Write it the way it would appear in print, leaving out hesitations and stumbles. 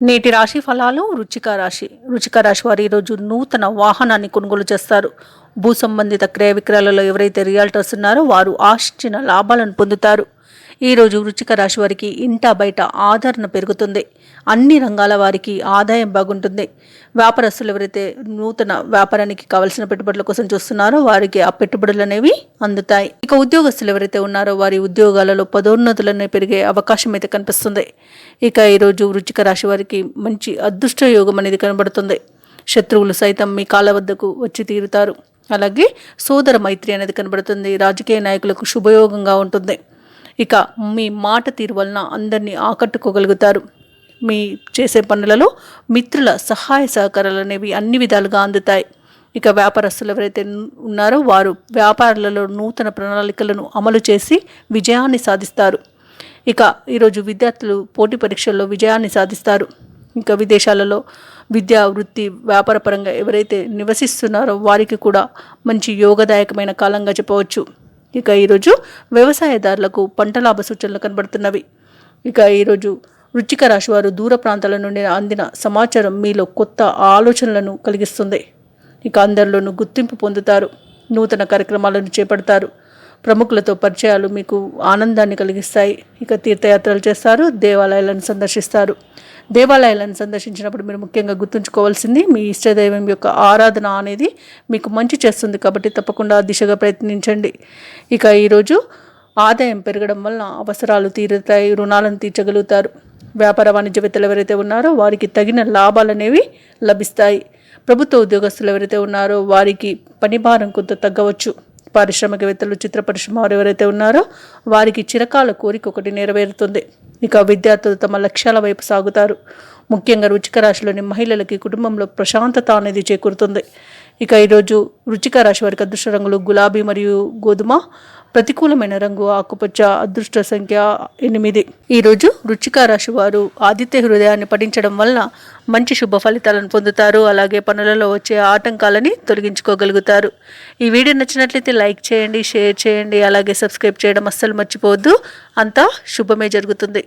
నేటి రాశి ఫలాలు. వృచ్చిక రాశి వారు ఈరోజు నూతన వాహనాన్ని కొనుగోలు చేస్తారు. భూ సంబంధిత క్రయ విక్రయాలలో ఎవరైతే రియల్టర్స్ ఉన్నారో వారు ఆశించిన లాభాలను పొందుతారు. ఈరోజు వృచ్చిక రాశి వారికి ఇంట బయట ఆదరణ పెరుగుతుంది. అన్ని రంగాల వారికి ఆదాయం బాగుంటుంది. వ్యాపారస్తులు ఎవరైతే నూతన వ్యాపారానికి కావలసిన పెట్టుబడుల కోసం చూస్తున్నారో వారికి ఆ పెట్టుబడులు అనేవి అందుతాయి. ఇక ఉద్యోగస్తులు ఎవరైతే ఉన్నారో వారి ఉద్యోగాలలో పదోన్నతులనే పెరిగే అవకాశం అయితే కనిపిస్తుంది. ఇక ఈరోజు వృచ్చిక రాశి వారికి మంచి అదృష్ట యోగం అనేది కనబడుతుంది. శత్రువులు సైతం మీ కాళ్ళ వద్దకు వచ్చి తీరుతారు. అలాగే సోదర మైత్రి అనేది కనబడుతుంది. రాజకీయ నాయకులకు శుభయోగంగా ఉంటుంది. ఇక మీ మాట తీరు వలన అందరినీ ఆకట్టుకోగలుగుతారు. మీ చేసే పనులలో మిత్రుల సహాయ సహకారాలు అనేవి అన్ని విధాలుగా అందుతాయి. ఇక వ్యాపారస్తులు ఎవరైతే ఉన్నారో వారు వ్యాపారాలలో నూతన ప్రణాళికలను అమలు చేసి విజయాన్ని సాధిస్తారు. ఇక ఈరోజు విద్యార్థులు పోటీ పరీక్షల్లో విజయాన్ని సాధిస్తారు. ఇంకా విదేశాలలో విద్యా వృత్తి వ్యాపార పరంగా ఎవరైతే నివసిస్తున్నారో వారికి కూడా మంచి యోగదాయకమైన కాలంగా చెప్పవచ్చు. ఇక ఈరోజు వ్యవసాయదారులకు పంట లాభ సూచనలు కనబడుతున్నవి. ఇక ఈరోజు వృచ్చిక రాశి వారు దూర ప్రాంతాల నుండి అందిన సమాచారం మీలో కొత్త ఆలోచనలను కలిగిస్తుంది. ఇక అందరిలోనూ గుర్తింపు పొందుతారు. నూతన కార్యక్రమాలను చేపడతారు. ప్రముఖులతో పరిచయాలు మీకు ఆనందాన్ని కలిగిస్తాయి. ఇక తీర్థయాత్రలు చేస్తారు. దేవాలయాలను సందర్శిస్తారు. దేవాలయాలను సందర్శించినప్పుడు మీరు ముఖ్యంగా గుర్తుంచుకోవాల్సింది మీ ఇష్టదైవం యొక్క ఆరాధన అనేది మీకు మంచి చేస్తుంది. కాబట్టి తప్పకుండా ఆ దిశగా ప్రయత్నించండి. ఇక ఈరోజు ఆదాయం పెరగడం వలన అవసరాలు తీరుతాయి. రుణాలను తీర్చగలుగుతారు. వ్యాపార వాణిజ్యవేత్తలు ఎవరైతే ఉన్నారో వారికి తగిన లాభాలు అనేవి లభిస్తాయి. ప్రభుత్వ ఉద్యోగస్తులు ఎవరైతే ఉన్నారో వారికి పని భారం కొంత తగ్గవచ్చు. పారిశ్రామికవేత్తలు, చిత్ర పరిశ్రమ వారు ఎవరైతే ఉన్నారో వారికి చిరకాల కోరిక ఒకటి నెరవేరుతుంది. ఇక విద్యార్థులు తమ లక్ష్యాల వైపు సాగుతారు. ముఖ్యంగా వృచ్చిక రాశిలోని మహిళలకి కుటుంబంలో ప్రశాంతత అనేది చేకూరుతుంది. ఇక ఈరోజు వృచ్చిక రాశి వారికి అదృష్ట రంగులు గులాబీ మరియు గోధుమ. ప్రతికూలమైన రంగు ఆకుపచ్చ. అదృష్ట సంఖ్య 8. ఈరోజు వృచ్చిక రాశి వారు ఆదిత్య హృదయాన్ని పఠించడం వలన మంచి శుభ ఫలితాలను పొందుతారు. అలాగే పనులలో వచ్చే ఆటంకాలని తొలగించుకోగలుగుతారు. ఈ వీడియో నచ్చినట్లయితే లైక్ చేయండి, షేర్ చేయండి, అలాగే సబ్స్క్రైబ్ చేయడం అస్సలు మర్చిపోవద్దు. అంతా శుభమే జరుగుతుంది.